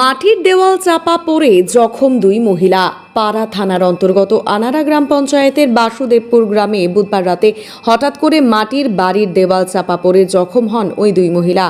মাটির দেওয়াল চাপা পড়ে জখম দুই মহিলা। পাড়া থানার অন্তর্গত আনাড়া গ্রাম পঞ্চায়েতের বাসুদেবপুর গ্রামে বুধবার রাতে হঠাৎ করে মাটির বাড়ির দেওয়াল চাপা পড়ে জখম হন ওই দুই মহিলা।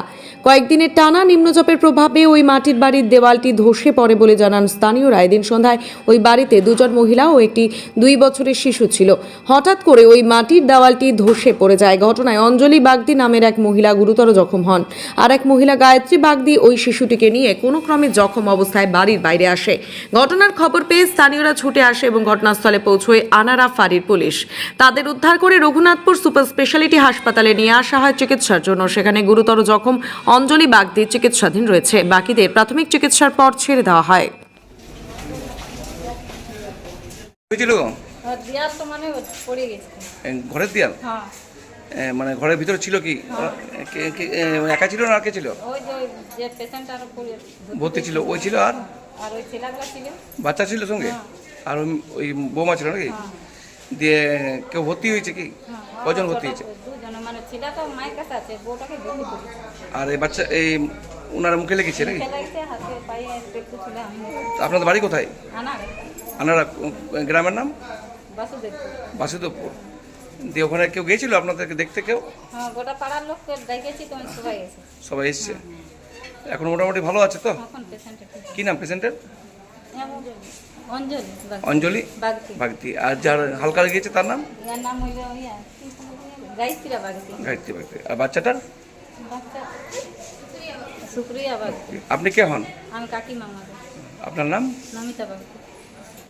কয়েকদিনের টানা নিম্নচাপের প্রভাবে ওই মাটির বাড়ির দেওয়ালটি ধসে পড়ে বলে জানান স্থানীয়রা। এদিন সন্ধ্যায় ওই বাড়িতে দুজন মহিলা ও একটি 2 বছরের শিশু ছিল। হঠাৎ করে ওই মাটির দেওয়ালটি ধসে পড়ে যায়। ঘটনায় অঞ্জলি বাগদি নামের এক মহিলা গুরুতর জখম হন। আর এক মহিলা গায়ত্রী বাগদি ওই শিশুটিকে নিয়ে কোনো ক্রমে জখম অবস্থায় বাড়ির বাইরে আসে। ঘটনার খবর পেয়ে স্থানীয়রা ছুটে আসে এবং ঘটনাস্থলে পৌঁছয় আনাড়া ফাঁড়ির পুলিশ। তাদের উদ্ধার করে রঘুনাথপুর সুপার স্পেশালিটি হাসপাতালে নিয়ে আসা হয় চিকিৎসার জন্য। সেখানে গুরুতর জখম অঞ্জলি বাগদি চিকিৎসাধীন রয়েছে। বাকিদের প্রাথমিক চিকিৎসার পর ছেড়ে দেওয়া হয়। দেয়াল তো মানে পড়ে গেছে। ঘরের দেয়াল? হ্যাঁ। মানে ঘরের ভিতরে ছিল কি? একা ছিল না আর কে ছিল? ওই যে পেশেন্ট আর পড়ে ভর্তি ছিল, ওই ছিল আর ওই ছেলেগুলো ছিল। বাচ্চা ছিল সঙ্গে? আর ওই বৌমা ছিল নাকি? দিয়ে কেউ ভর্তি হয়েছে কি? কজন ভর্তি হয়েছে? দুজন, মানে ছেলে তো মায়ের কাছে আছে, বউটাকে ভর্তি করেছে। আর এই বাচ্চা এই ওনার মুখে লেগেছে নাকি? লেগেছে, হাতে পায়ে একটু ছিল। আপনাদের বাড়ি কোথায়? আনাড়া। আনাড়া গ্রামের নাম? বাসুদেবপুর। বাসুদেবপুর। দিয়ে ওখানে কেউ গিয়েছিল আপনাদেরকে দেখতে? কেউ? হ্যাঁ, গোটা পাড়ার লোককে ডেকেছি তো সবাই এসে। সবাই এসছে? এখন মোটামুটি ভালো আছে তো? এখন পেশেন্টের কি নাম পেশেন্টের? অঞ্জলি অঞ্জলি বাগদি। বাগদি। আর যার হালকা লেগেছে তার নাম? ইয়ার নাম হইল গায়ত্রী বাগদি। গায়ত্রী বাগদি। আর বাচ্চাটার? বাচ্চা সুপ্রিয়া বাগদি। আপনি কে হন? আমি কাকিমা। আপনার নাম? নমিতা বাগদি।